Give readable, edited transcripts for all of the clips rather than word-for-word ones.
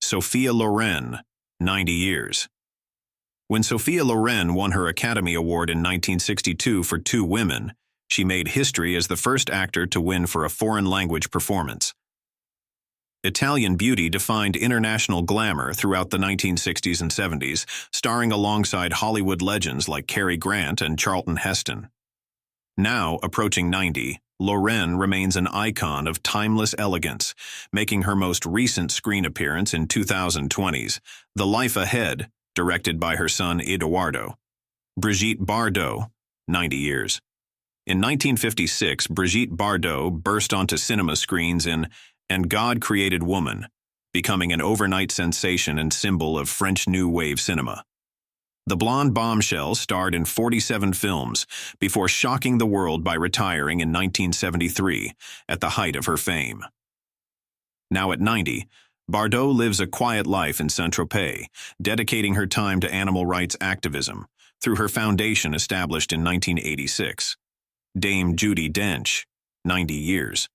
Sophia Loren, 90 years. When Sophia Loren won her Academy Award in 1962 for Two Women, she made history as the first actor to win for a foreign language performance. Italian beauty defined international glamour throughout the 1960s and 70s, starring alongside Hollywood legends like Cary Grant and Charlton Heston. Now, approaching 90, Loren remains an icon of timeless elegance, making her most recent screen appearance in 2020's The Life Ahead, directed by her son Edoardo. Brigitte Bardot, 90 years. In 1956, Brigitte Bardot burst onto cinema screens in And God Created Woman, becoming an overnight sensation and symbol of French New Wave cinema. The blonde bombshell starred in 47 films before shocking the world by retiring in 1973 at the height of her fame. Now at 90, Bardot lives a quiet life in Saint-Tropez, dedicating her time to animal rights activism through her foundation established in 1986. Dame Judi Dench, 90 years.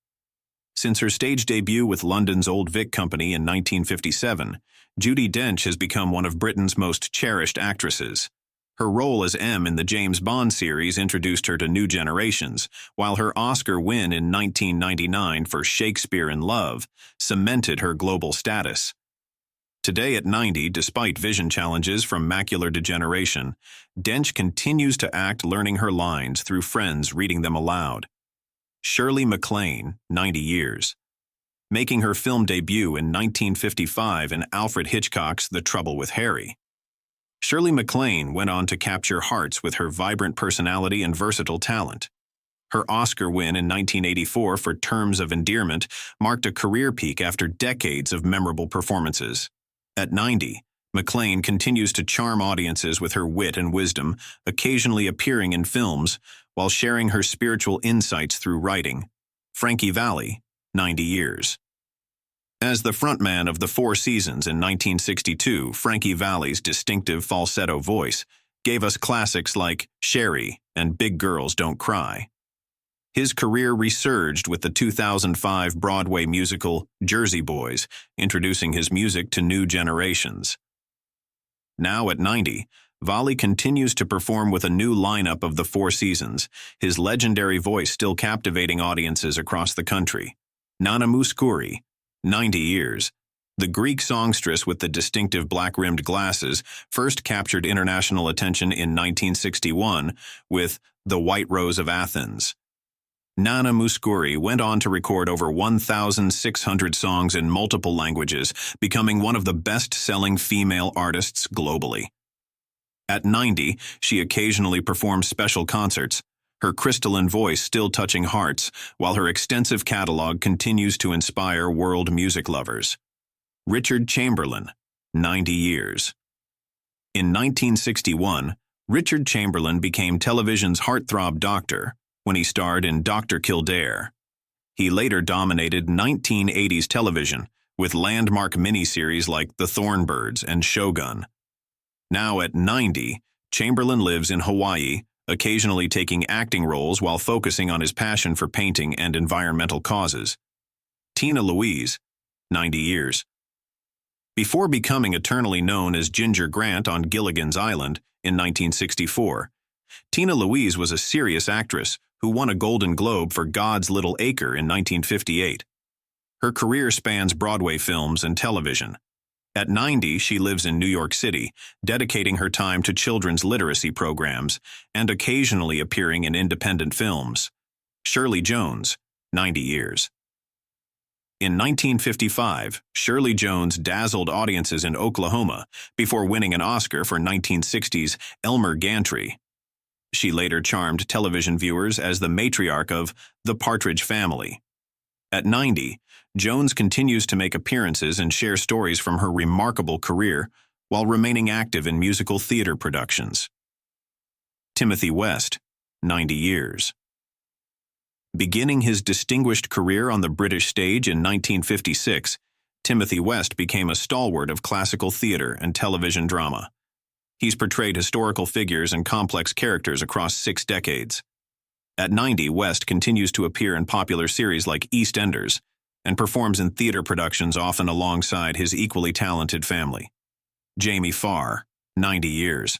Since her stage debut with London's Old Vic Company in 1957, Judi Dench has become one of Britain's most cherished actresses. Her role as M in the James Bond series introduced her to new generations, while her Oscar win in 1999 for Shakespeare in Love cemented her global status. Today at 90, despite vision challenges from macular degeneration, Dench continues to act, learning her lines through friends reading them aloud. Shirley MacLaine, 90 years. Making her film debut in 1955 in Alfred Hitchcock's The Trouble with Harry. Shirley MacLaine went on to capture hearts with her vibrant personality and versatile talent. Her Oscar win in 1984 for Terms of Endearment marked a career peak after decades of memorable performances. At 90, MacLaine continues to charm audiences with her wit and wisdom, occasionally appearing in films while sharing her spiritual insights through writing. Frankie Valli, 90 years. As the frontman of the Four Seasons in 1962, Frankie Valli's distinctive falsetto voice gave us classics like Sherry and Big Girls Don't Cry. His career resurged with the 2005 Broadway musical Jersey Boys, introducing his music to new generations. Now at 90, Valli continues to perform with a new lineup of the Four Seasons, his legendary voice still captivating audiences across the country. Nana Mouskouri, 90 years. The Greek songstress with the distinctive black-rimmed glasses first captured international attention in 1961 with The White Rose of Athens. Nana Mouskouri went on to record over 1,600 songs in multiple languages, becoming one of the best-selling female artists globally. At 90, she occasionally performs special concerts, her crystalline voice still touching hearts, while her extensive catalog continues to inspire world music lovers. Richard Chamberlain, 90 years. In 1961, Richard Chamberlain became television's heartthrob doctor when he starred in Dr. Kildare. He later dominated 1980s television with landmark miniseries like The Thornbirds and Shogun. Now at 90, Chamberlain lives in Hawaii, occasionally taking acting roles while focusing on his passion for painting and environmental causes. Tina Louise, 90 years. Before becoming eternally known as Ginger Grant on Gilligan's Island in 1964, Tina Louise was a serious actress who won a Golden Globe for God's Little Acre in 1958. Her career spans Broadway films and television. At 90, she lives in New York City, dedicating her time to children's literacy programs and occasionally appearing in independent films. Shirley Jones, 90 years. In 1955, Shirley Jones dazzled audiences in Oklahoma before winning an Oscar for 1960's Elmer Gantry. She later charmed television viewers as the matriarch of The Partridge Family. At 90, Jones continues to make appearances and share stories from her remarkable career while remaining active in musical theater productions. Timothy West, 90 years. Beginning his distinguished career on the British stage in 1956, Timothy West became a stalwart of classical theater and television drama. He's portrayed historical figures and complex characters across 6 decades. At 90, West continues to appear in popular series like EastEnders and performs in theater productions often alongside his equally talented family. Jamie Farr, 90 years.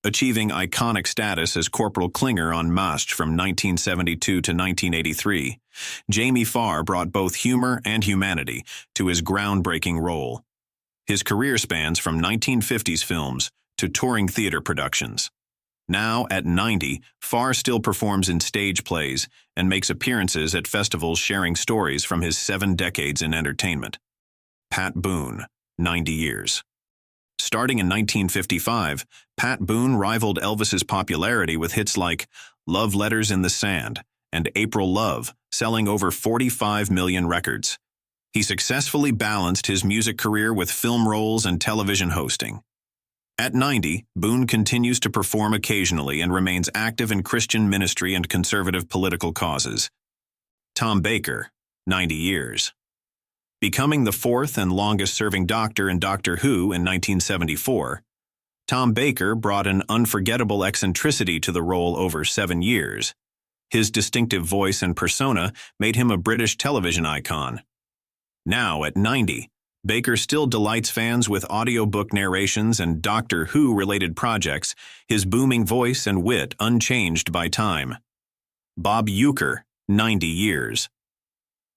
Achieving iconic status as Corporal Klinger on Mast from 1972 to 1983, Jamie Farr brought both humor and humanity to his groundbreaking role. His career spans from 1950s films to touring theater productions. Now, at 90, Farr still performs in stage plays and makes appearances at festivals sharing stories from his 7 decades in entertainment. Pat Boone, 90 years. Starting in 1955, Pat Boone rivaled Elvis's popularity with hits like Love Letters in the Sand and April Love, selling over 45 million records. He successfully balanced his music career with film roles and television hosting. At 90, Boone continues to perform occasionally and remains active in Christian ministry and conservative political causes. Tom Baker, 90 years. Becoming the 4th and longest-serving Doctor in Doctor Who in 1974, Tom Baker brought an unforgettable eccentricity to the role over 7 years. His distinctive voice and persona made him a British television icon. Now, at 90, Baker still delights fans with audiobook narrations and Doctor Who-related projects, his booming voice and wit unchanged by time. Bob Uecker, 90 years.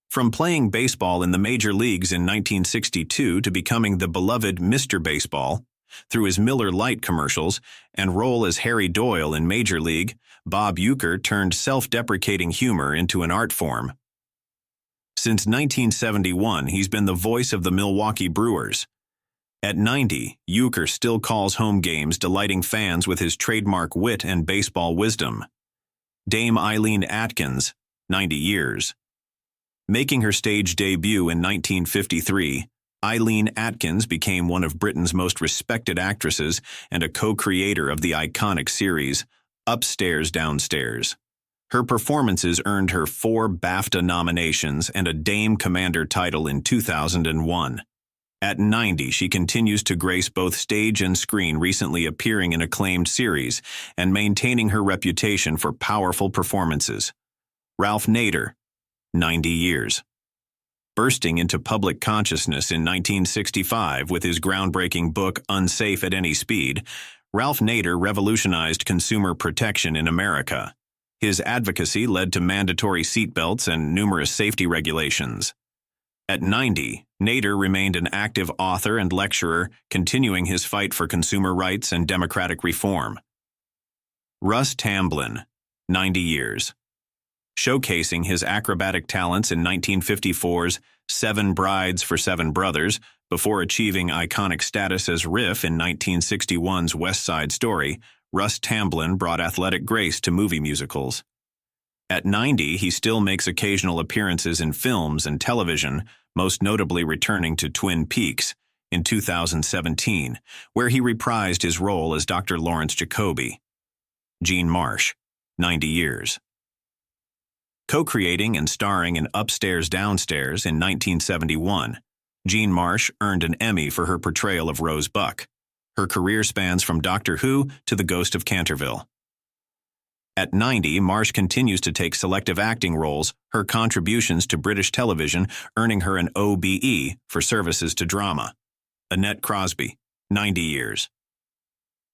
From playing baseball in the major leagues in 1962 to becoming the beloved Mr. Baseball, through his Miller Lite commercials and role as Harry Doyle in Major League, Bob Uecker turned self-deprecating humor into an art form. Since 1971, he's been the voice of the Milwaukee Brewers. At 90, Uecker still calls home games, delighting fans with his trademark wit and baseball wisdom. Dame Eileen Atkins, 90 years. Making her stage debut in 1953, Eileen Atkins became one of Britain's most respected actresses and a co-creator of the iconic series, Upstairs, Downstairs. Her performances earned her 4 BAFTA nominations and a Dame Commander title in 2001. At 90, she continues to grace both stage and screen, recently appearing in acclaimed series and maintaining her reputation for powerful performances. Ralph Nader, 90 years. Bursting into public consciousness in 1965 with his groundbreaking book Unsafe at Any Speed, Ralph Nader revolutionized consumer protection in America. His advocacy led to mandatory seatbelts and numerous safety regulations. At 90, Nader remained an active author and lecturer, continuing his fight for consumer rights and democratic reform. Russ Tamblyn, 90 years. Showcasing his acrobatic talents in 1954's 7 Brides for 7 Brothers, before achieving iconic status as Riff in 1961's West Side Story, Russ Tamblyn brought athletic grace to movie musicals. At 90, he still makes occasional appearances in films and television, most notably returning to Twin Peaks in 2017, where he reprised his role as Dr. Lawrence Jacoby. Jean Marsh, 90 years. Co-creating and starring in Upstairs, Downstairs in 1971, Jean Marsh earned an Emmy for her portrayal of Rose Buck. Her career spans from Doctor Who to The Ghost of Canterville. At 90, Marsh continues to take selective acting roles, her contributions to British television earning her an OBE for services to drama. Annette Crosby, 90 years.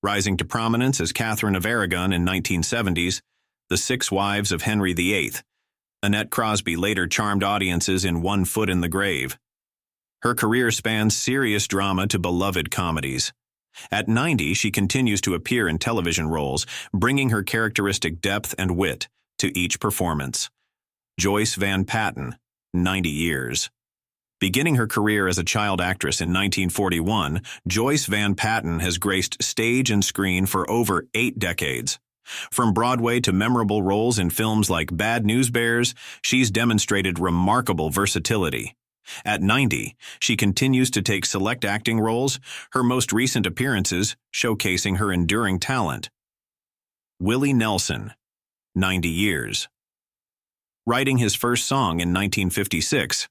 Rising to prominence as Catherine of Aragon in 1970's The 6 Wives of Henry VIII, Annette Crosby later charmed audiences in One Foot in the Grave. Her career spans serious drama to beloved comedies. At 90, she continues to appear in television roles, bringing her characteristic depth and wit to each performance. Joyce Van Patten, 90 years. Beginning her career as a child actress in 1941, Joyce Van Patten has graced stage and screen for over 8 decades. From Broadway to memorable roles in films like Bad News Bears, she's demonstrated remarkable versatility. At 90, she continues to take select acting roles, her most recent appearances showcasing her enduring talent. Willie Nelson, 90 years. Writing his first song in 1956,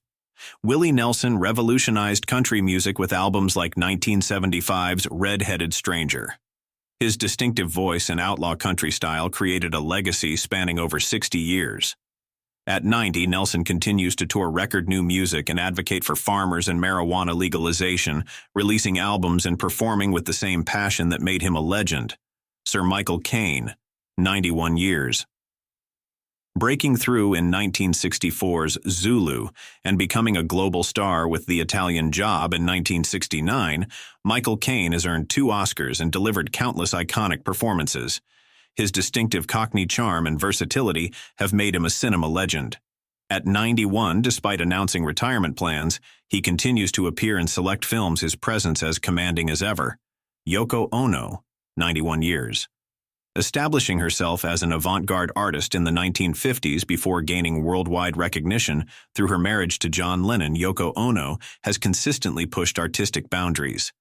Willie Nelson revolutionized country music with albums like 1975's Red-Headed Stranger. His distinctive voice and outlaw country style created a legacy spanning over 60 years. At 90, Nelson continues to tour record new music and advocate for farmers and marijuana legalization, releasing albums and performing with the same passion that made him a legend. Sir Michael Caine, 91 years. Breaking through in 1964's Zulu and becoming a global star with The Italian Job in 1969, Michael Caine has earned 2 Oscars and delivered countless iconic performances. His distinctive Cockney charm and versatility have made him a cinema legend. At 91, despite announcing retirement plans, he continues to appear in select films, his presence as commanding as ever. Yoko Ono, 91 years. Establishing herself as an avant-garde artist in the 1950s before gaining worldwide recognition through her marriage to John Lennon, Yoko Ono has consistently pushed artistic boundaries.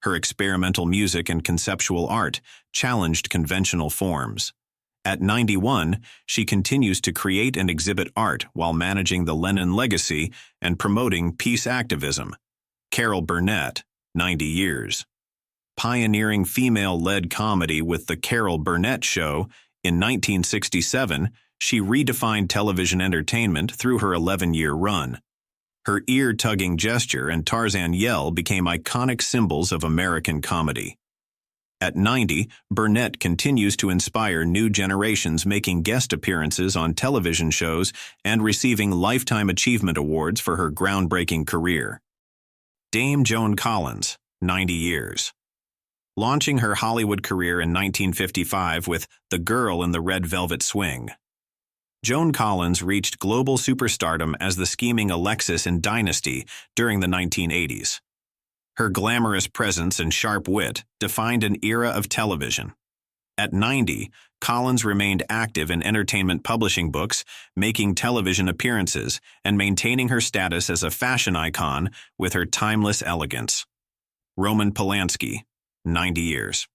Her experimental music and conceptual art challenged conventional forms. At 91, she continues to create and exhibit art while managing the Lennon legacy and promoting peace activism. Carol Burnett, 90 years. Pioneering female-led comedy with The Carol Burnett Show, in 1967, she redefined television entertainment through her 11-year run. Her ear-tugging gesture and Tarzan yell became iconic symbols of American comedy. At 90, Burnett continues to inspire new generations, making guest appearances on television shows and receiving Lifetime Achievement Awards for her groundbreaking career. Dame Joan Collins, 90 years. Launching her Hollywood career in 1955 with The Girl in the Red Velvet Swing. Joan Collins reached global superstardom as the scheming Alexis in Dynasty during the 1980s. Her glamorous presence and sharp wit defined an era of television. At 90, Collins remained active in entertainment publishing books, making television appearances, and maintaining her status as a fashion icon with her timeless elegance. Roman Polanski, 90 years.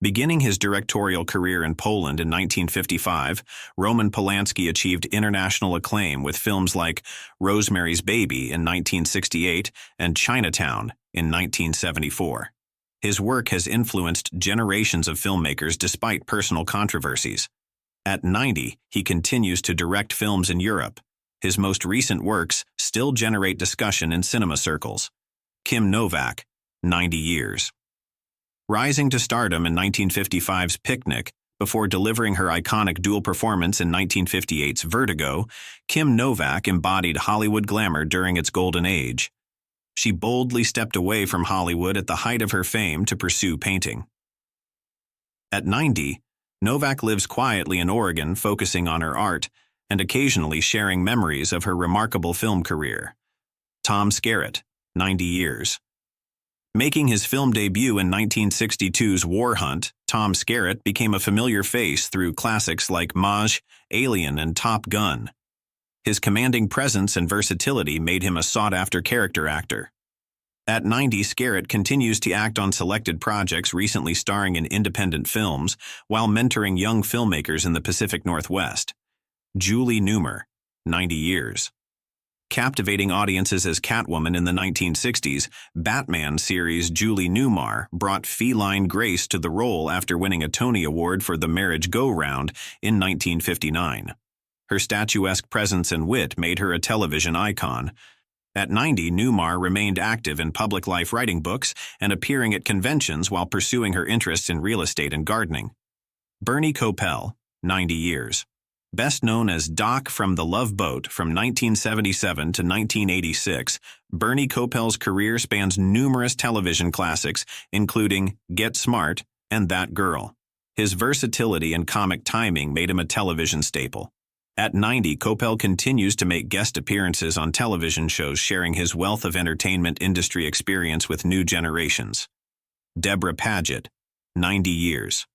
Beginning his directorial career in Poland in 1955, Roman Polanski achieved international acclaim with films like Rosemary's Baby in 1968 and Chinatown in 1974. His work has influenced generations of filmmakers despite personal controversies. At 90, he continues to direct films in Europe. His most recent works still generate discussion in cinema circles. Kim Novak, 90 years. Rising to stardom in 1955's Picnic, before delivering her iconic dual performance in 1958's Vertigo, Kim Novak embodied Hollywood glamour during its golden age. She boldly stepped away from Hollywood at the height of her fame to pursue painting. At 90, Novak lives quietly in Oregon, focusing on her art and occasionally sharing memories of her remarkable film career. Tom Skerritt, 90 years. Making his film debut in 1962's War Hunt, Tom Skerritt became a familiar face through classics like Maj, Alien, and Top Gun. His commanding presence and versatility made him a sought-after character actor. At 90, Skerritt continues to act on selected projects, recently starring in independent films, while mentoring young filmmakers in the Pacific Northwest. Julie Newmar, 90 years. Captivating audiences as Catwoman in the 1960s, Batman series Julie Newmar brought feline grace to the role after winning a Tony Award for The Marriage Go-Round in 1959. Her statuesque presence and wit made her a television icon. At 90, Newmar remained active in public life, writing books and appearing at conventions while pursuing her interests in real estate and gardening. Bernie Kopell, 90 years. Best known as Doc from The Love Boat from 1977 to 1986, Bernie Kopell's career spans numerous television classics, including Get Smart and That Girl. His versatility and comic timing made him a television staple. At 90, Kopell continues to make guest appearances on television shows, sharing his wealth of entertainment industry experience with new generations. Deborah Paget, 90 years.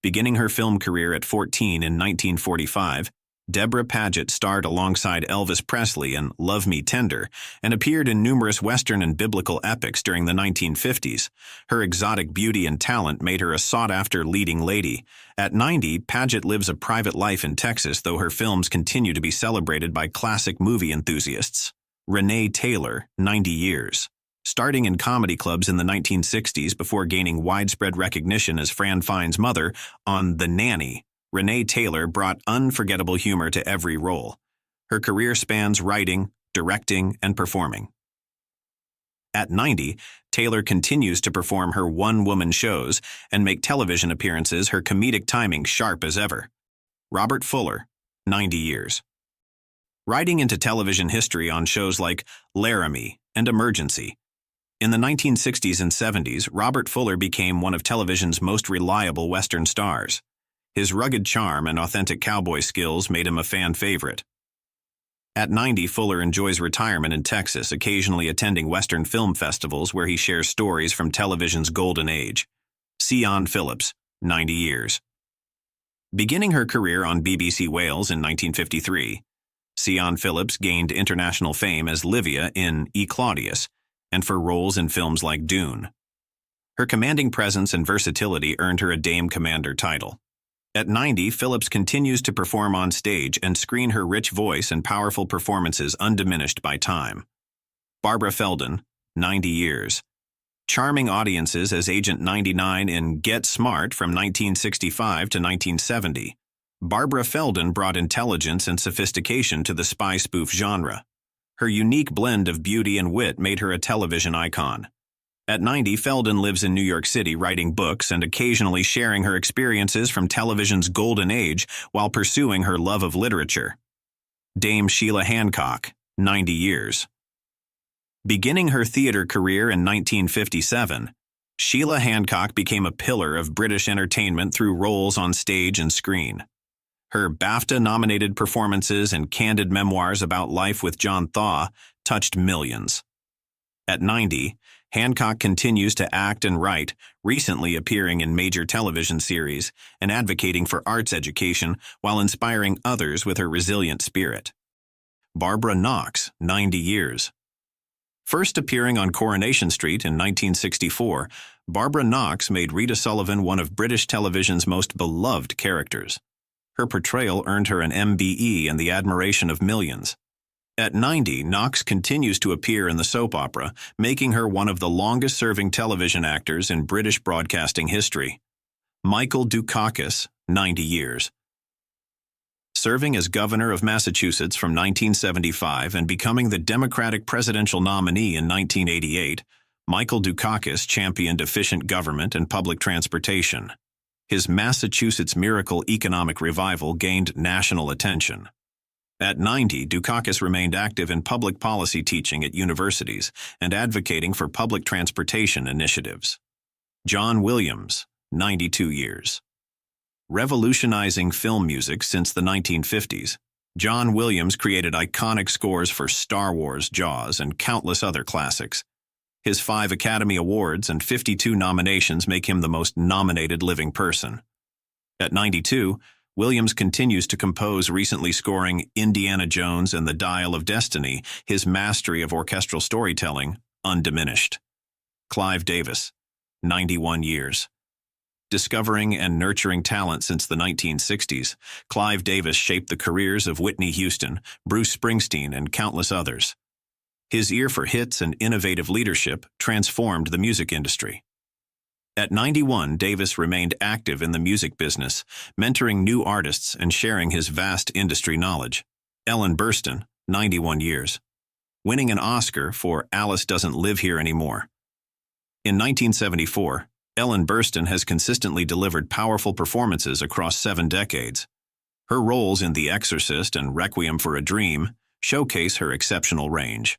Beginning her film career at 14 in 1945, Deborah Paget starred alongside Elvis Presley in Love Me Tender and appeared in numerous Western and biblical epics during the 1950s. Her exotic beauty and talent made her a sought-after leading lady. At 90, Paget lives a private life in Texas, though her films continue to be celebrated by classic movie enthusiasts. Renee Taylor, 90 years. Starting in comedy clubs in the 1960s before gaining widespread recognition as Fran Fine's mother on The Nanny, Renee Taylor brought unforgettable humor to every role. Her career spans writing, directing, and performing. At 90, Taylor continues to perform her one-woman shows and make television appearances, her comedic timing sharp as ever. Robert Fuller, 90 years. Writing into television history on shows like Laramie and Emergency. In the 1960s and 70s, Robert Fuller became one of television's most reliable Western stars. His rugged charm and authentic cowboy skills made him a fan favorite. At 90, Fuller enjoys retirement in Texas, occasionally attending Western film festivals where he shares stories from television's golden age. Sian Phillips, 90 years. Beginning her career on BBC Wales in 1953, Sian Phillips gained international fame as Livia in E. Claudius and for roles in films like Dune. Her commanding presence and versatility earned her a Dame Commander title. At 90, Phillips continues to perform on stage and screen, her rich voice and powerful performances undiminished by time. Barbara Feldon, 90 years. Charming audiences as Agent 99 in Get Smart from 1965 to 1970, Barbara Feldon brought intelligence and sophistication to the spy spoof genre. Her unique blend of beauty and wit made her a television icon. At 90, Feldon lives in New York City writing books and occasionally sharing her experiences from television's golden age while pursuing her love of literature. Dame Sheila Hancock, 90 years. Beginning her theater career in 1957, Sheila Hancock became a pillar of British entertainment through roles on stage and screen. Her BAFTA-nominated performances and candid memoirs about life with John Thaw touched millions. At 90, Hancock continues to act and write, recently appearing in major television series and advocating for arts education while inspiring others with her resilient spirit. Barbara Knox, 90 years. First appearing on Coronation Street in 1964, Barbara Knox made Rita Sullivan one of British television's most beloved characters. Her portrayal earned her an MBE and the admiration of millions. At 90, Knox continues to appear in the soap opera, making her one of the longest-serving television actors in British broadcasting history. Michael Dukakis, 90 years. Serving as governor of Massachusetts from 1975 and becoming the Democratic presidential nominee in 1988, Michael Dukakis championed efficient government and public transportation. His Massachusetts Miracle economic revival gained national attention. At 90, Dukakis remained active in public policy teaching at universities and advocating for public transportation initiatives. John Williams, 92 years. Revolutionizing film music since the 1950s, John Williams created iconic scores for Star Wars, Jaws, and countless other classics. His 5 Academy Awards and 52 nominations make him the most nominated living person. At 92, Williams continues to compose, recently scoring Indiana Jones and the Dial of Destiny, his mastery of orchestral storytelling undiminished. Clive Davis, 91 years. Discovering and nurturing talent since the 1960s, Clive Davis shaped the careers of Whitney Houston, Bruce Springsteen, and countless others. His ear for hits and innovative leadership transformed the music industry. At 91, Davis remained active in the music business, mentoring new artists and sharing his vast industry knowledge. Ellen Burstyn, 91 years. Winning an Oscar for Alice Doesn't Live Here Anymore. In 1974, Ellen Burstyn has consistently delivered powerful performances across 7 decades. Her roles in The Exorcist and Requiem for a Dream showcase her exceptional range.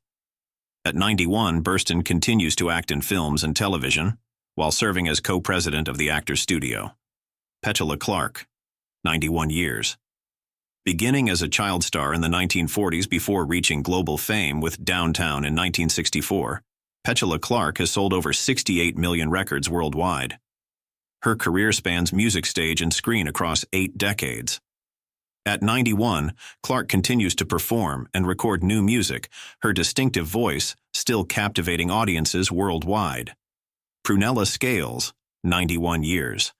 At 91, Burstyn continues to act in films and television, while serving as co-president of the Actors Studio. Petula Clark, 91 years. Beginning as a child star in the 1940s before reaching global fame with Downtown in 1964, Petula Clark has sold over 68 million records worldwide. Her career spans music, stage, and screen across 8 decades. At 91, Clark continues to perform and record new music, her distinctive voice still captivating audiences worldwide. Prunella Scales, 91 years.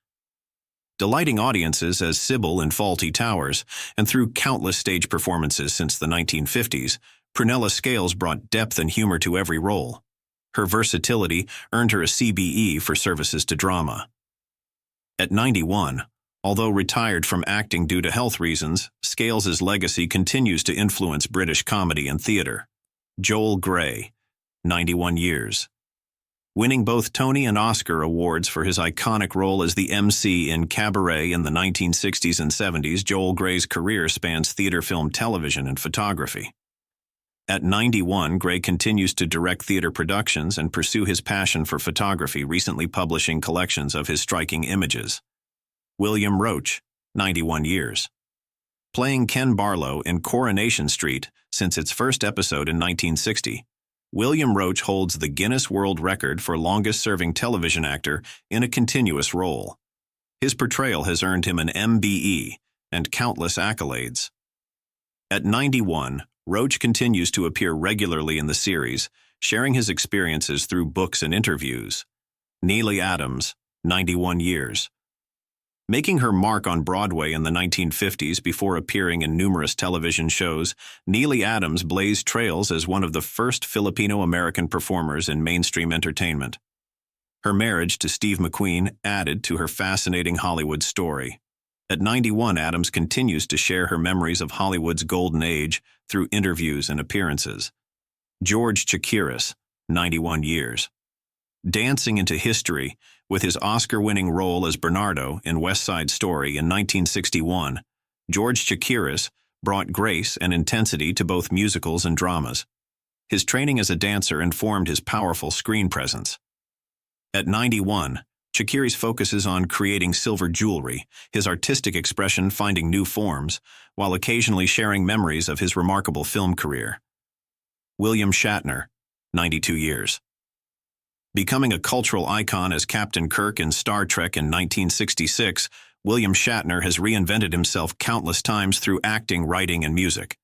Delighting audiences as Sybil in Fawlty Towers, and through countless stage performances since the 1950s, Prunella Scales brought depth and humor to every role. Her versatility earned her a CBE for services to drama. At 91, Although retired from acting due to health reasons, Scales's legacy continues to influence British comedy and theatre. Joel Grey, 91 years. Winning both Tony and Oscar awards for his iconic role as the MC in Cabaret in the 1960s and 70s, Joel Grey's career spans theatre, film, television, and photography. At 91, Grey continues to direct theatre productions and pursue his passion for photography, recently publishing collections of his striking images. William Roach, 91 years. Playing Ken Barlow in Coronation Street since its first episode in 1960, William Roach holds the Guinness World Record for longest-serving television actor in a continuous role. His portrayal has earned him an MBE and countless accolades. At 91, Roach continues to appear regularly in the series, sharing his experiences through books and interviews. Neely Adams, 91 years. Making her mark on Broadway in the 1950s before appearing in numerous television shows, Neely Adams blazed trails as one of the first Filipino-American performers in mainstream entertainment. Her marriage to Steve McQueen added to her fascinating Hollywood story. At 91, Adams continues to share her memories of Hollywood's golden age through interviews and appearances. George Chakiris, 91 years. Dancing into history with his Oscar-winning role as Bernardo in West Side Story in 1961, George Chakiris brought grace and intensity to both musicals and dramas. His training as a dancer informed his powerful screen presence. At 91, Chakiris focuses on creating silver jewelry, his artistic expression finding new forms, while occasionally sharing memories of his remarkable film career. William Shatner, 92 years. Becoming a cultural icon as Captain Kirk in Star Trek in 1966, William Shatner has reinvented himself countless times through acting, writing, and music.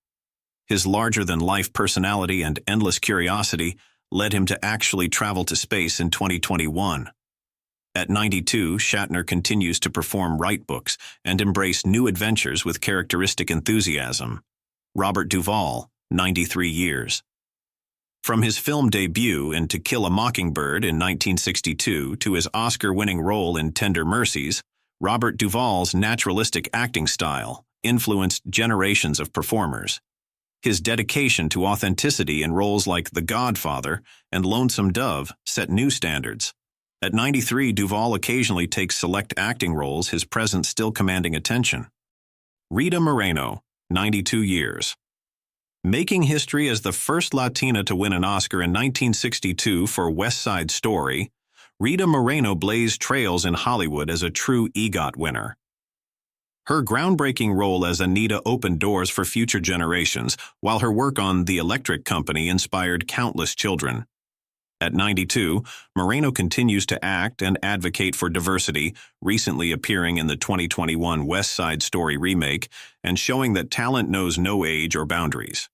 His larger-than-life personality and endless curiosity led him to actually travel to space in 2021. At 92, Shatner continues to perform, write books, and embrace new adventures with characteristic enthusiasm. Robert Duvall, 93 years. From his film debut in To Kill a Mockingbird in 1962 to his Oscar-winning role in Tender Mercies, Robert Duvall's naturalistic acting style influenced generations of performers. His dedication to authenticity in roles like The Godfather and Lonesome Dove set new standards. At 93, Duvall occasionally takes select acting roles, his presence still commanding attention. Rita Moreno, 92 years. Making history as the first Latina to win an Oscar in 1962 for West Side Story, Rita Moreno blazed trails in Hollywood as a true EGOT winner. Her groundbreaking role as Anita opened doors for future generations, while her work on The Electric Company inspired countless children. At 92, Moreno continues to act and advocate for diversity, recently appearing in the 2021 West Side Story remake and showing that talent knows no age or boundaries.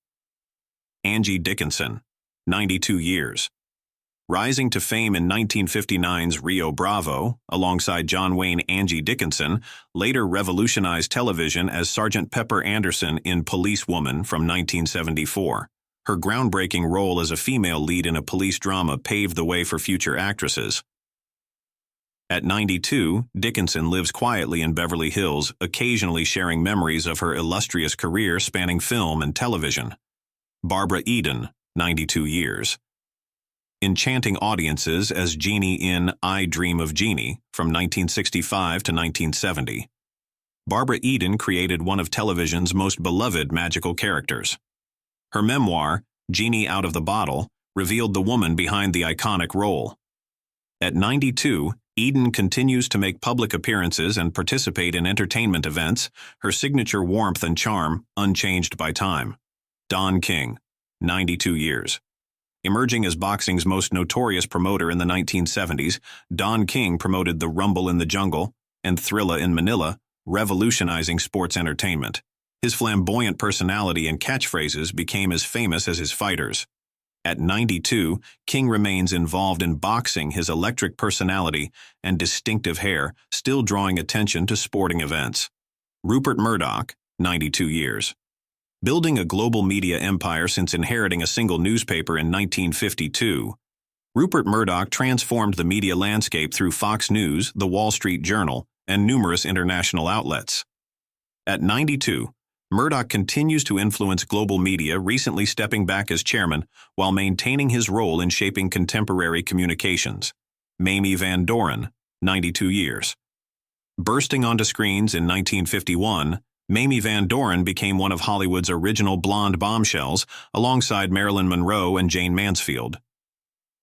Angie Dickinson, 92 years. Rising to fame in 1959's Rio Bravo, alongside John Wayne, Angie Dickinson later revolutionized television as Sergeant Pepper Anderson in Policewoman from 1974. Her groundbreaking role as a female lead in a police drama paved the way for future actresses. At 92, Dickinson lives quietly in Beverly Hills, occasionally sharing memories of her illustrious career spanning film and television. Barbara Eden, 92 years. Enchanting audiences as Jeannie in I Dream of Jeannie from 1965 to 1970. Barbara Eden created one of television's most beloved magical characters. Her memoir, Genie Out of the Bottle, revealed the woman behind the iconic role. At 92, Eden continues to make public appearances and participate in entertainment events, her signature warmth and charm unchanged by time. Don King, 92 years. Emerging as boxing's most notorious promoter in the 1970s, Don King promoted the Rumble in the Jungle and Thrilla in Manila, revolutionizing sports entertainment. His flamboyant personality and catchphrases became as famous as his fighters. At 92, King remains involved in boxing, his electric personality and distinctive hair still drawing attention to sporting events. Rupert Murdoch, 92 years. Building a global media empire since inheriting a single newspaper in 1952, Rupert Murdoch transformed the media landscape through Fox News, The Wall Street Journal, and numerous international outlets. At 92, Murdoch continues to influence global media, recently stepping back as chairman while maintaining his role in shaping contemporary communications. Mamie Van Doren, 92 years. Bursting onto screens in 1951, Mamie Van Doren became one of Hollywood's original blonde bombshells alongside Marilyn Monroe and Jane Mansfield.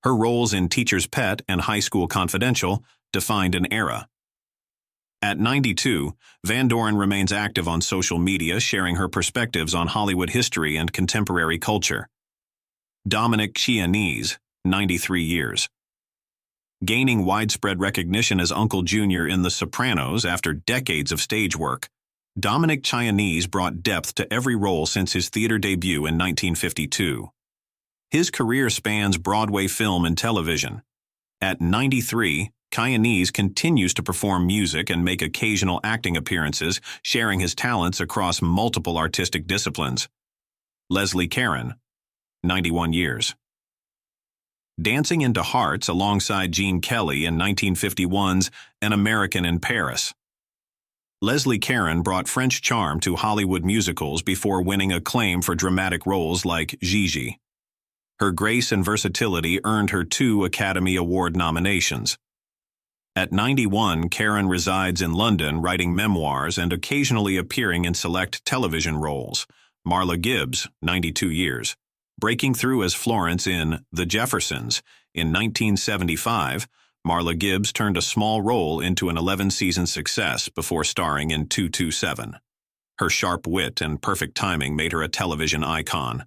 Her roles in Teacher's Pet and High School Confidential defined an era. At 92, Van Doren remains active on social media, sharing her perspectives on Hollywood history and contemporary culture. Dominic Chianese, 93 years. Gaining widespread recognition as Uncle Junior in The Sopranos after decades of stage work, Dominic Chianese brought depth to every role since his theater debut in 1952. His career spans Broadway film and television. At 93, Chianese continues to perform music and make occasional acting appearances, sharing his talents across multiple artistic disciplines. Leslie Caron, 91 years. Dancing into Hearts alongside Gene Kelly in 1951's An American in Paris. Leslie Caron brought French charm to Hollywood musicals before winning acclaim for dramatic roles like Gigi. Her grace and versatility earned her 2 Academy Award nominations. At 91, Caron resides in London writing memoirs and occasionally appearing in select television roles. Marla Gibbs, 92 years. Breaking through as Florence in The Jeffersons in 1975, Marla Gibbs turned a small role into an 11-season success before starring in 227. Her sharp wit and perfect timing made her a television icon.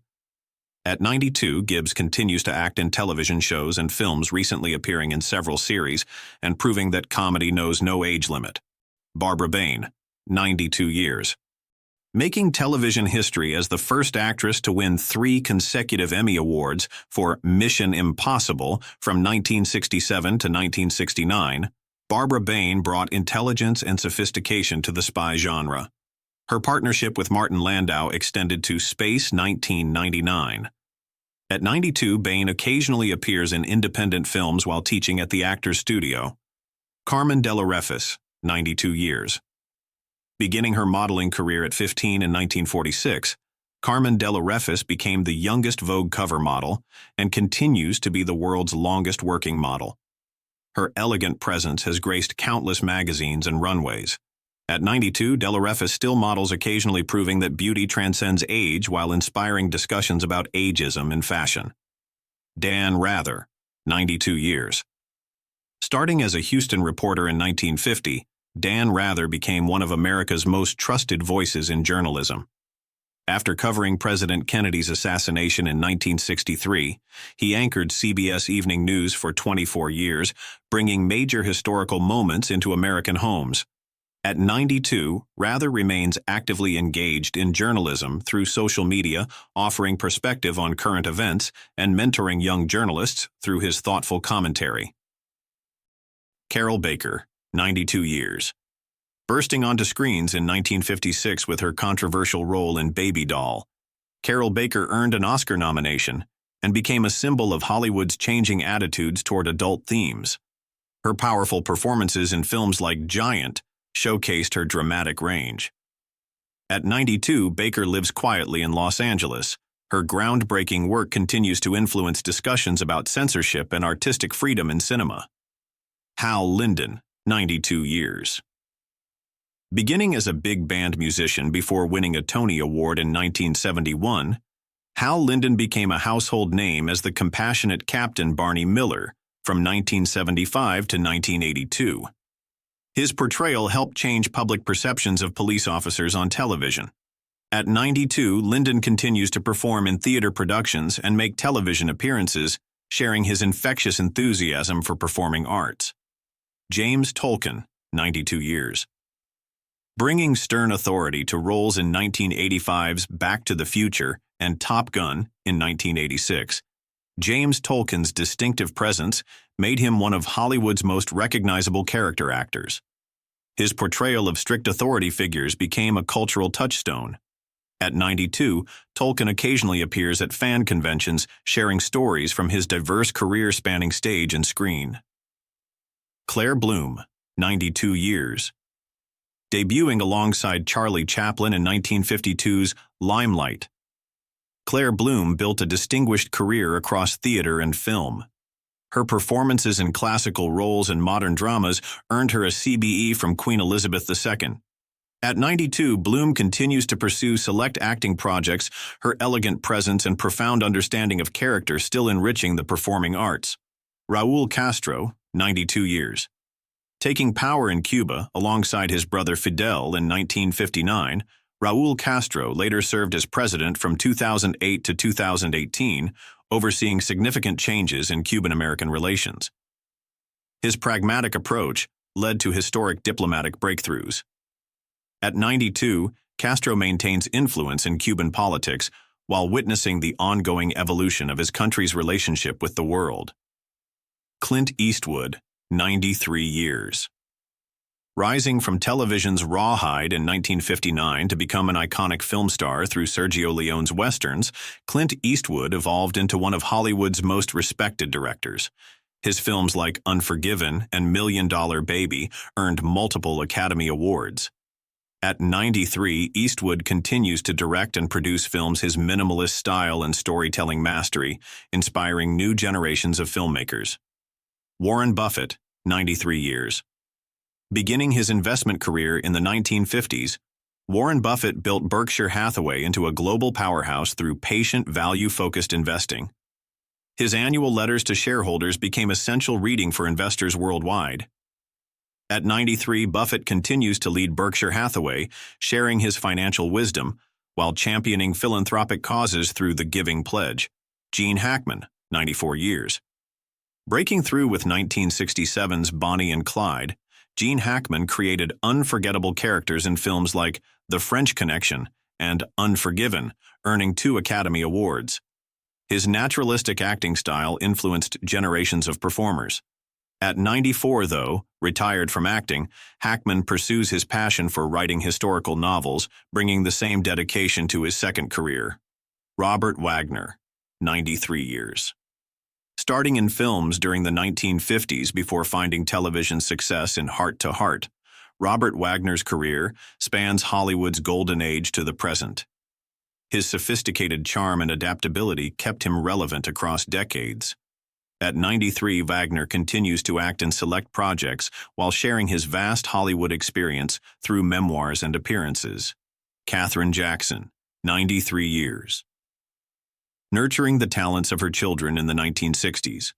At 92, Gibbs continues to act in television shows and films, recently appearing in several series and proving that comedy knows no age limit. Barbara Bain, 92 years. Making television history as the first actress to win 3 consecutive Emmy Awards for Mission Impossible from 1967 to 1969, Barbara Bain brought intelligence and sophistication to the spy genre. Her partnership with Martin Landau extended to Space 1999. At 92, Bain occasionally appears in independent films while teaching at the Actors Studio. Carmen de la Refis, 92 years. Beginning her modeling career at 15 in 1946, Carmen de la Refis became the youngest Vogue cover model and continues to be the world's longest working model. Her elegant presence has graced countless magazines and runways. At 92, de la Refis still models occasionally, proving that beauty transcends age while inspiring discussions about ageism in fashion. Dan Rather, 92 years. Starting as a Houston reporter in 1950, Dan Rather became one of America's most trusted voices in journalism. After covering President Kennedy's assassination in 1963, he anchored CBS Evening News for 24 years, bringing major historical moments into American homes. At 92, Rather remains actively engaged in journalism through social media, offering perspective on current events and mentoring young journalists through his thoughtful commentary. Carol Baker, 92 years. Bursting onto screens in 1956 with her controversial role in Baby Doll, Carol Baker earned an Oscar nomination and became a symbol of Hollywood's changing attitudes toward adult themes. Her powerful performances in films like Giant showcased her dramatic range. At 92, Baker lives quietly in Los Angeles. Her groundbreaking work continues to influence discussions about censorship and artistic freedom in cinema. Hal Linden, 92 years. Beginning as a big band musician before winning a Tony Award in 1971, Hal Linden became a household name as the compassionate Captain Barney Miller from 1975 to 1982. His portrayal helped change public perceptions of police officers on television. At 92, Linden continues to perform in theater productions and make television appearances, sharing his infectious enthusiasm for performing arts. James Tolkan, 92 years. Bringing stern authority to roles in 1985's Back to the Future and Top Gun in 1986, James Tolkan's distinctive presence made him one of Hollywood's most recognizable character actors. His portrayal of strict authority figures became a cultural touchstone. At 92, Tolkan occasionally appears at fan conventions, sharing stories from his diverse career spanning stage and screen. Claire Bloom, 92 years. debuting alongside Charlie Chaplin in 1952's Limelight. Claire Bloom built a distinguished career across theater and film. Her performances in classical roles and modern dramas earned her a CBE from Queen Elizabeth II. At 92, Bloom continues to pursue select acting projects, her elegant presence and profound understanding of character still enriching the performing arts. Raúl Castro, 92 years. Taking power in Cuba alongside his brother Fidel in 1959, Raúl Castro later served as president from 2008 to 2018, overseeing significant changes in Cuban-American relations. His pragmatic approach led to historic diplomatic breakthroughs. At 92, Castro maintains influence in Cuban politics while witnessing the ongoing evolution of his country's relationship with the world. Clint Eastwood, 93 years. Rising from television's rawhide in 1959 to become an iconic film star through Sergio Leone's westerns, Clint Eastwood evolved into one of Hollywood's most respected directors. His films like Unforgiven and $1 Million Baby earned multiple Academy Awards. At 93, Eastwood continues to direct and produce films his minimalist style and storytelling mastery, inspiring new generations of filmmakers. Warren Buffett, 93 years. Beginning his investment career in the 1950s, Warren Buffett built Berkshire Hathaway into a global powerhouse through patient, value-focused investing. His annual letters to shareholders became essential reading for investors worldwide. At 93, Buffett continues to lead Berkshire Hathaway, sharing his financial wisdom while championing philanthropic causes through the Giving Pledge. Gene Hackman, 94 years. Breaking through with 1967's Bonnie and Clyde, Gene Hackman created unforgettable characters in films like The French Connection and Unforgiven, earning 2 Academy Awards. His naturalistic acting style influenced generations of performers. At 94, though, retired from acting, Hackman pursues his passion for writing historical novels, bringing the same dedication to his second career. Robert Wagner, 93 years. Starting in films during the 1950s before finding television success in Heart to Heart, Robert Wagner's career spans Hollywood's golden age to the present. His sophisticated charm and adaptability kept him relevant across decades. At 93, Wagner continues to act in select projects while sharing his vast Hollywood experience through memoirs and appearances. Katherine Jackson, 93 years. Nurturing the talents of her children in the 1960s.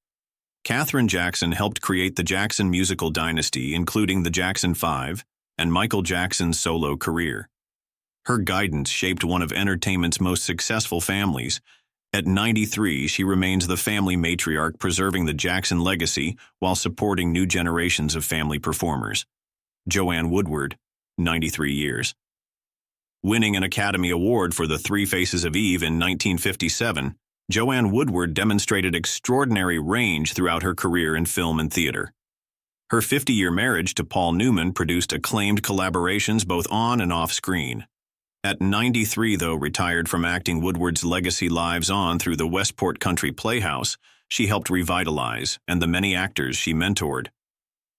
Katherine Jackson helped create the Jackson musical dynasty, including the Jackson 5 and Michael Jackson's solo career. Her guidance shaped one of entertainment's most successful families. At 93, she remains the family matriarch, preserving the Jackson legacy while supporting new generations of family performers. Joanne Woodward, 93 years. Winning an Academy Award for The Three Faces of Eve in 1957, Joanne Woodward demonstrated extraordinary range throughout her career in film and theater. Her 50-year marriage to Paul Newman produced acclaimed collaborations both on and off screen. At 93, though retired from acting, Woodward's legacy lives on through the Westport Country Playhouse she helped revitalize and the many actors she mentored.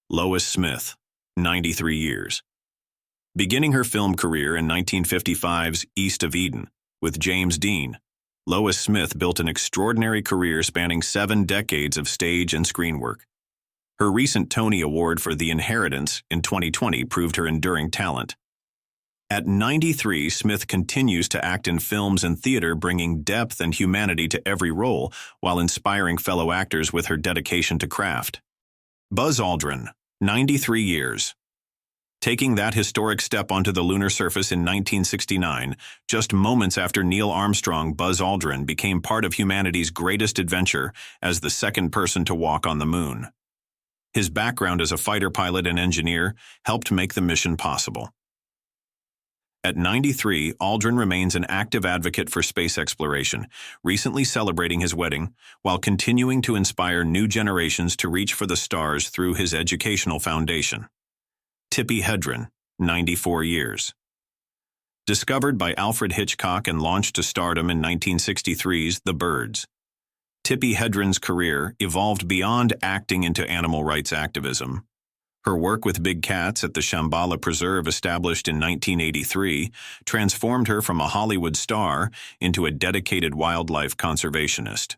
Lois Smith, 93 years. Beginning her film career in 1955's East of Eden with James Dean, Lois Smith built an extraordinary career spanning 7 decades of stage and screen work. Her recent Tony Award for The Inheritance in 2020 proved her enduring talent. At 93, Smith continues to act in films and theater, bringing depth and humanity to every role while inspiring fellow actors with her dedication to craft. Buzz Aldrin, 93 years. Taking that historic step onto the lunar surface in 1969, just moments after Neil Armstrong, Buzz Aldrin became part of humanity's greatest adventure as the second person to walk on the moon. His background as a fighter pilot and engineer helped make the mission possible. At 93, Aldrin remains an active advocate for space exploration, recently celebrating his wedding, while continuing to inspire new generations to reach for the stars through his educational foundation. Tippi Hedren, 94 years. Discovered by Alfred Hitchcock and launched to stardom in 1963's The Birds, Tippi Hedren's career evolved beyond acting into animal rights activism. Her work with big cats at the Shambhala Preserve, established in 1983, transformed her from a Hollywood star into a dedicated wildlife conservationist.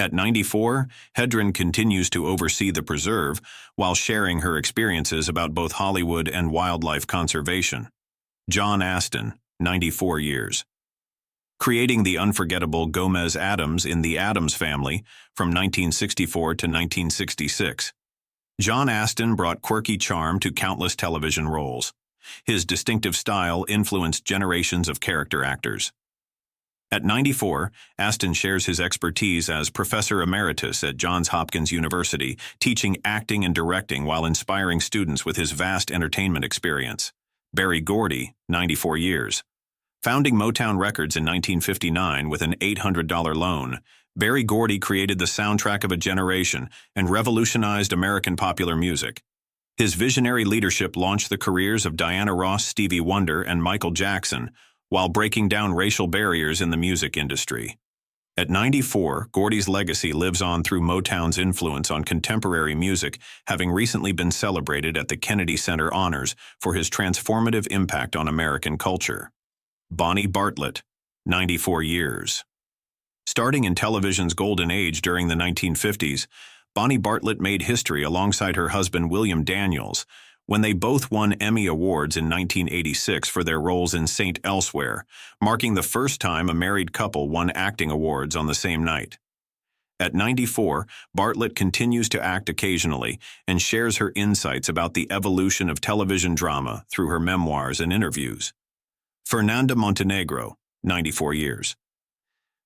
At 94, Hedren continues to oversee the preserve while sharing her experiences about both Hollywood and wildlife conservation. John Astin, 94 years. Creating the unforgettable Gomez Addams in The Addams Family from 1964 to 1966. John Astin brought quirky charm to countless television roles. His distinctive style influenced generations of character actors. At 94, Astin shares his expertise as Professor Emeritus at Johns Hopkins University, teaching acting and directing while inspiring students with his vast entertainment experience. Berry Gordy, 94 years. Founding Motown Records in 1959 with an $800 loan, Berry Gordy created the soundtrack of a generation and revolutionized American popular music. His visionary leadership launched the careers of Diana Ross, Stevie Wonder, and Michael Jackson, while breaking down racial barriers in the music industry. At 94, Gordy's legacy lives on through Motown's influence on contemporary music, having recently been celebrated at the Kennedy Center Honors for his transformative impact on American culture. Bonnie Bartlett, 94 years. Starting in television's golden age during the 1950s, Bonnie Bartlett made history alongside her husband William Daniels when they both won Emmy Awards in 1986 for their roles in Saint Elsewhere, marking the first time a married couple won acting awards on the same night. At 94, Bartlett continues to act occasionally and shares her insights about the evolution of television drama through her memoirs and interviews. Fernanda Montenegro, 94 years.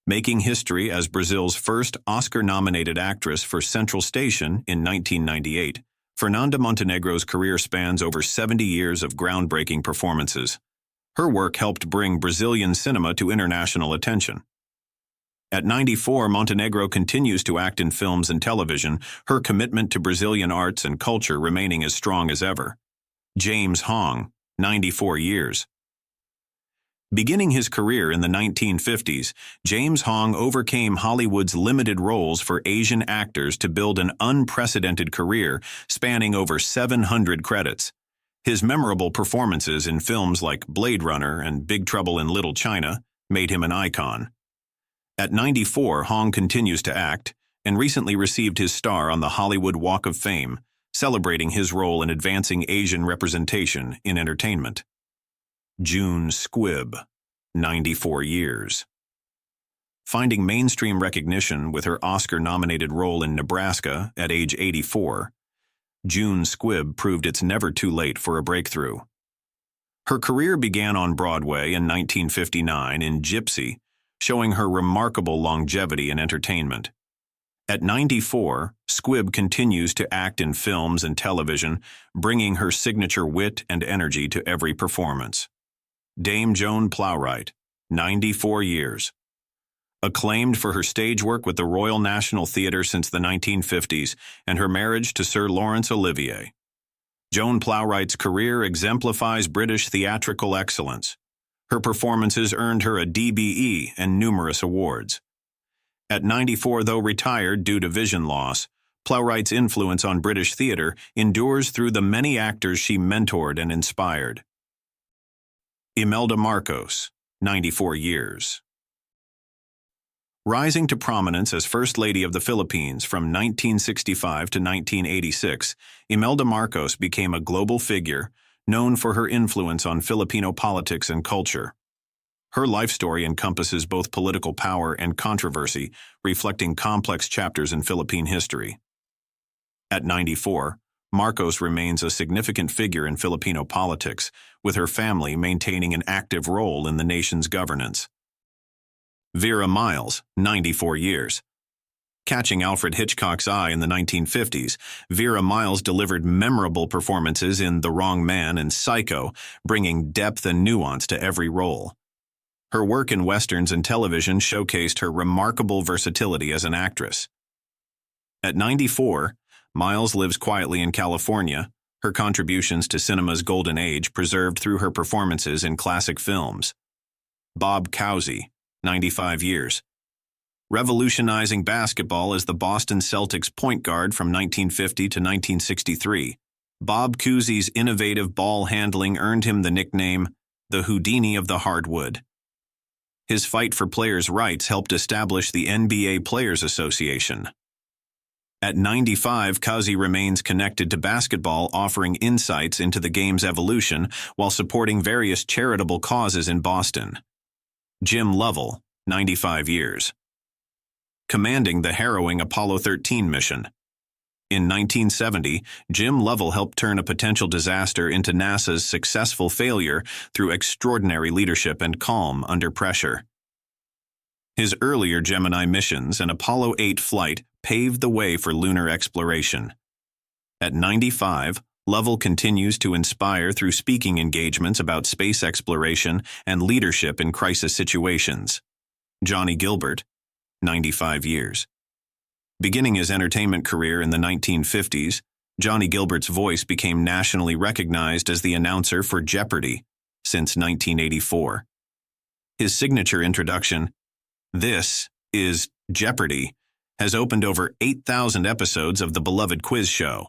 Making history as Brazil's first Oscar-nominated actress for Central Station in 1998, Fernanda Montenegro's career spans over 70 years of groundbreaking performances. Her work helped bring Brazilian cinema to international attention. At 94, Montenegro continues to act in films and television, her commitment to Brazilian arts and culture remaining as strong as ever. James Hong, 94 years. Beginning his career in the 1950s, James Hong overcame Hollywood's limited roles for Asian actors to build an unprecedented career spanning over 700 credits. His memorable performances in films like Blade Runner and Big Trouble in Little China made him an icon. At 94, Hong continues to act and recently received his star on the Hollywood Walk of Fame, celebrating his role in advancing Asian representation in entertainment. June Squibb, 94 years. Finding mainstream recognition with her Oscar-nominated role in Nebraska at age 84, June Squibb proved it's never too late for a breakthrough. Her career began on Broadway in 1959 in Gypsy, showing her remarkable longevity in entertainment. At 94, Squibb continues to act in films and television, bringing her signature wit and energy to every performance. Dame Joan Plowright, 94 years. Acclaimed for her stage work with the Royal National Theatre since the 1950s and her marriage to Sir Laurence Olivier. Joan Plowright's career exemplifies British theatrical excellence. Her performances earned her a DBE and numerous awards. At 94, though retired due to vision loss, Plowright's influence on British theatre endures through the many actors she mentored and inspired. Imelda Marcos, 94 years. Rising to prominence as First Lady of the Philippines from 1965 to 1986, Imelda Marcos became a global figure, known for her influence on Filipino politics and culture. Her life story encompasses both political power and controversy, reflecting complex chapters in Philippine history. At 94, Marcos remains a significant figure in Filipino politics, with her family maintaining an active role in the nation's governance. Vera Miles, 94 years. Catching Alfred Hitchcock's eye in the 1950s, Vera Miles delivered memorable performances in The Wrong Man and Psycho, bringing depth and nuance to every role. Her work in westerns and television showcased her remarkable versatility as an actress. At 94, Miles lives quietly in California, her contributions to cinema's golden age preserved through her performances in classic films. Bob Cousy, 95 years. Revolutionizing basketball as the Boston Celtics point guard from 1950 to 1963, Bob Cousy's innovative ball handling earned him the nickname, the Houdini of the hardwood. His fight for players' rights helped establish the NBA Players Association. At 95, Cousy remains connected to basketball, offering insights into the game's evolution while supporting various charitable causes in Boston. Jim Lovell, 95 years. Commanding the harrowing Apollo 13 mission. In 1970, Jim Lovell helped turn a potential disaster into NASA's successful failure through extraordinary leadership and calm under pressure. His earlier Gemini missions and Apollo 8 flight paved the way for lunar exploration. At 95, Lovell continues to inspire through speaking engagements about space exploration and leadership in crisis situations. Johnny Gilbert, 95 years. Beginning his entertainment career in the 1950s, Johnny Gilbert's voice became nationally recognized as the announcer for Jeopardy! Since 1984. His signature introduction, "This is Jeopardy!" has opened over 8,000 episodes of the beloved quiz show.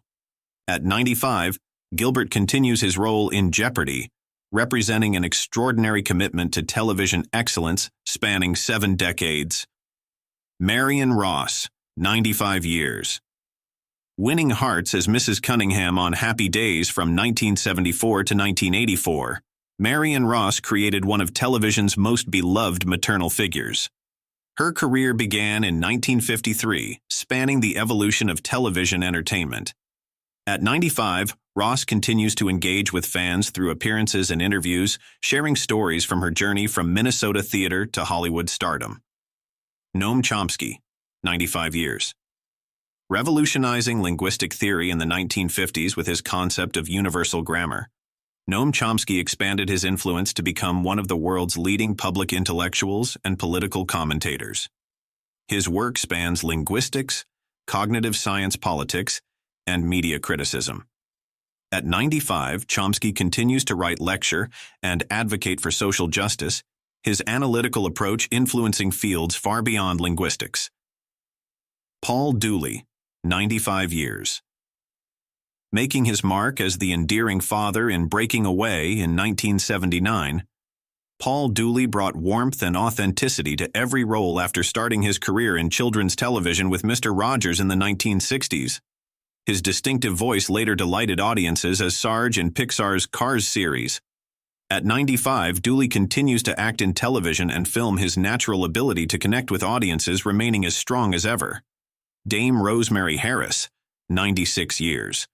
At 95, Gilbert continues his role in Jeopardy!, representing an extraordinary commitment to television excellence spanning 7 decades. Marion Ross, 95 years. Winning hearts as Mrs. Cunningham on Happy Days from 1974 to 1984, Marion Ross created one of television's most beloved maternal figures. Her career began in 1953, spanning the evolution of television entertainment. At 95, Ross continues to engage with fans through appearances and interviews, sharing stories from her journey from Minnesota theater to Hollywood stardom. Noam Chomsky, 95 years. Revolutionizing linguistic theory in the 1950s with his concept of universal grammar, Noam Chomsky expanded his influence to become one of the world's leading public intellectuals and political commentators. His work spans linguistics, cognitive science politics, and media criticism. At 95, Chomsky continues to write, lecture, and advocate for social justice, his analytical approach influencing fields far beyond linguistics. Paul Dooley, 95 years. Making his mark as the endearing father in Breaking Away in 1979, Paul Dooley brought warmth and authenticity to every role after starting his career in children's television with Mr. Rogers in the 1960s. His distinctive voice later delighted audiences as Sarge in Pixar's Cars series. At 95, Dooley continues to act in television and film, his natural ability to connect with audiences remaining as strong as ever. Dame Rosemary Harris, 96 years.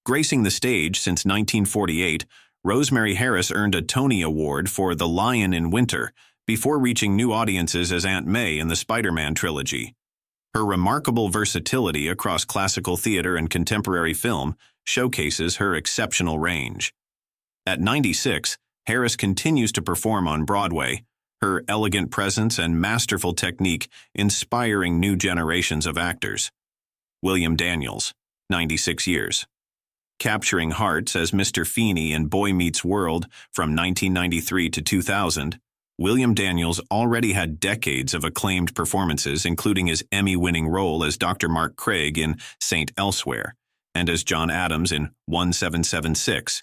Gracing the stage since 1948, Rosemary Harris earned a Tony Award for The Lion in Winter before reaching new audiences as Aunt May in the Spider-Man trilogy. Her remarkable versatility across classical theater and contemporary film showcases her exceptional range. At 96, Harris continues to perform on Broadway, her elegant presence and masterful technique inspiring new generations of actors. William Daniels, 96 years. Capturing hearts as Mr. Feeney in Boy Meets World from 1993 to 2000, William Daniels already had decades of acclaimed performances, including his Emmy-winning role as Dr. Mark Craig in Saint Elsewhere and as John Adams in 1776.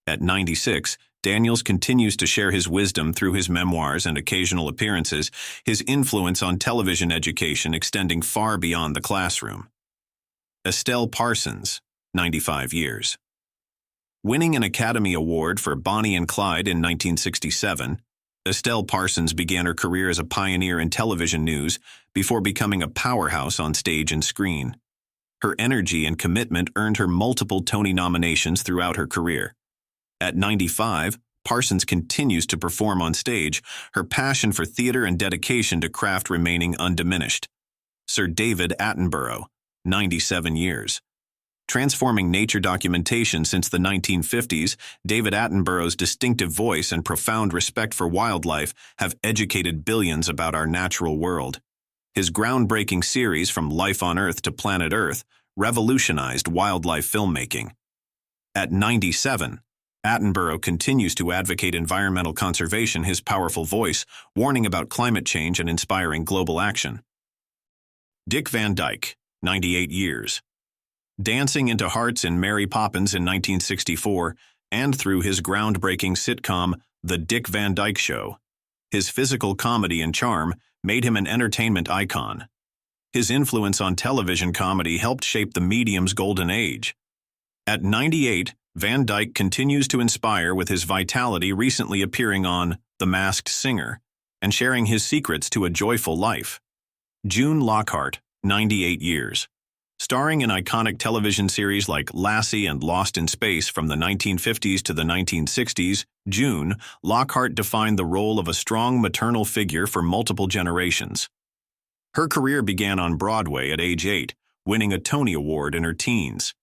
At 96, Daniels continues to share his wisdom through his memoirs and occasional appearances, his influence on television education extending far beyond the classroom. Estelle Parsons, 95 years. Winning an Academy Award for Bonnie and Clyde in 1967, Estelle Parsons began her career as a pioneer in television news before becoming a powerhouse on stage and screen. Her energy and commitment earned her multiple Tony nominations throughout her career. At 95, Parsons continues to perform on stage, her passion for theater and dedication to craft remaining undiminished. Sir David Attenborough, 97 years. Transforming nature documentation since the 1950s, David Attenborough's distinctive voice and profound respect for wildlife have educated billions about our natural world. His groundbreaking series From Life on Earth to Planet Earth revolutionized wildlife filmmaking. At 97, Attenborough continues to advocate environmental conservation, his powerful voice warning about climate change and inspiring global action. Dick Van Dyke, 98 years. dancing into hearts in Mary Poppins in 1964, and through his groundbreaking sitcom, The Dick Van Dyke Show. His physical comedy and charm made him an entertainment icon. His influence on television comedy helped shape the medium's golden age. At 98, Van Dyke continues to inspire with his vitality, recently appearing on The Masked Singer and sharing his secrets to a joyful life. June Lockhart, 98 years. Starring in iconic television series like Lassie and Lost in Space from the 1950s to the 1960s, June Lockhart defined the role of a strong maternal figure for multiple generations. Her career began on Broadway at age 8, winning a Tony Award in her teens.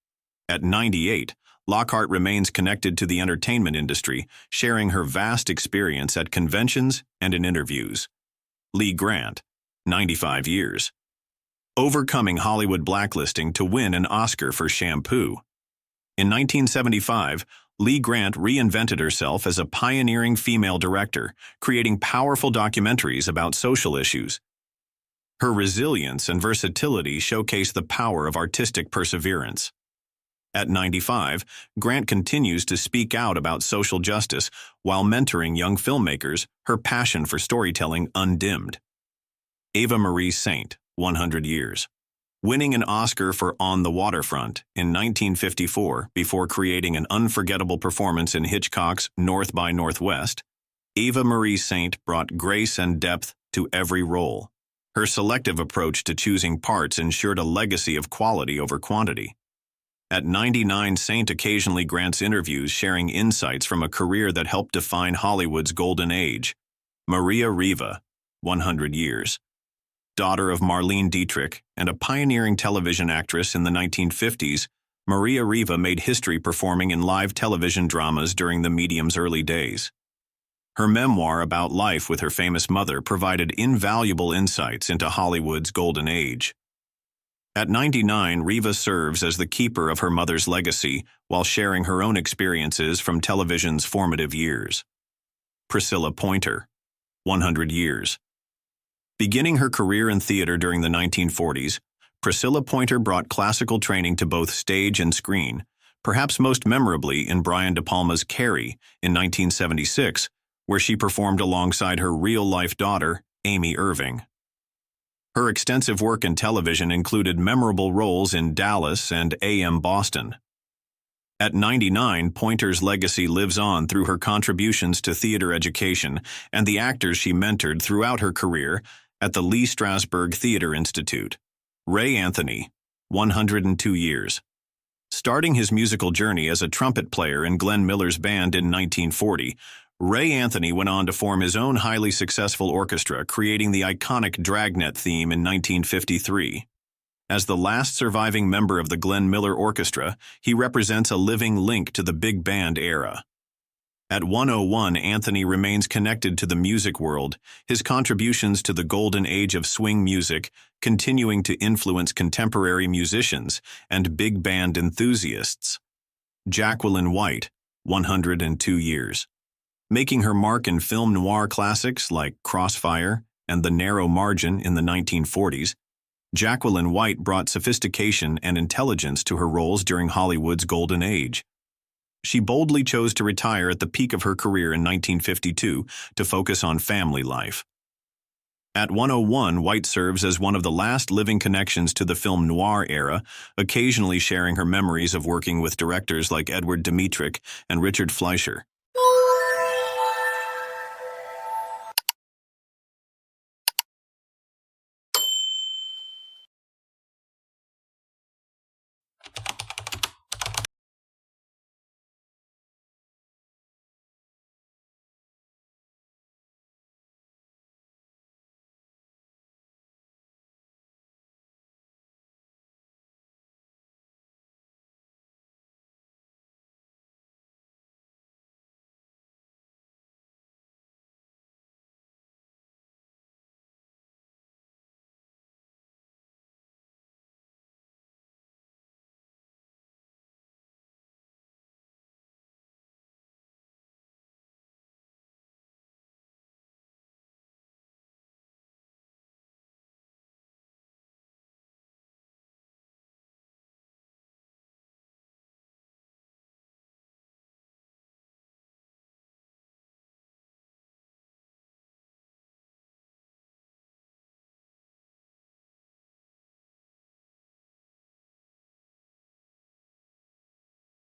At 98, Lockhart remains connected to the entertainment industry, sharing her vast experience at conventions and in interviews. Lee Grant, 95 years. Overcoming Hollywood blacklisting to win an Oscar for Shampoo. In 1975, Lee Grant reinvented herself as a pioneering female director, creating powerful documentaries about social issues. Her resilience and versatility showcase the power of artistic perseverance. At 95, Grant continues to speak out about social justice while mentoring young filmmakers, her passion for storytelling undimmed. Ava Marie Saint, 100 years. Winning an Oscar for On the Waterfront in 1954 before creating an unforgettable performance in Hitchcock's North by Northwest, Ava Marie Saint brought grace and depth to every role. Her selective approach to choosing parts ensured a legacy of quality over quantity. At 99, Saint occasionally grants interviews sharing insights from a career that helped define Hollywood's golden age. Maria Riva, 100 years. Daughter of Marlene Dietrich and a pioneering television actress in the 1950s, Maria Riva made history performing in live television dramas during the medium's early days. Her memoir about life with her famous mother provided invaluable insights into Hollywood's golden age. At 99, Riva serves as the keeper of her mother's legacy while sharing her own experiences from television's formative years. Priscilla Pointer, 100 years. Beginning her career in theater during the 1940s, Priscilla Pointer brought classical training to both stage and screen, perhaps most memorably in Brian De Palma's Carrie in 1976, where she performed alongside her real-life daughter, Amy Irving. Her extensive work in television included memorable roles in Dallas and AM Boston. At 99, Pointer's legacy lives on through her contributions to theater education and the actors she mentored throughout her career at the Lee Strasberg Theater Institute. Ray Anthony, 102 years. Starting his musical journey as a trumpet player in Glenn Miller's band in 1940, Ray Anthony went on to form his own highly successful orchestra, creating the iconic Dragnet theme in 1953. As the last surviving member of the Glenn Miller Orchestra, he represents a living link to the big band era. At 101, Anthony remains connected to the music world, his contributions to the golden age of swing music continuing to influence contemporary musicians and big band enthusiasts. Jacqueline White, 102 years. Making her mark in film noir classics like Crossfire and The Narrow Margin in the 1940s, Jacqueline White brought sophistication and intelligence to her roles during Hollywood's golden age. She boldly chose to retire at the peak of her career in 1952 to focus on family life. At 101, White serves as one of the last living connections to the film noir era, occasionally sharing her memories of working with directors like Edward Dmytryk and Richard Fleischer.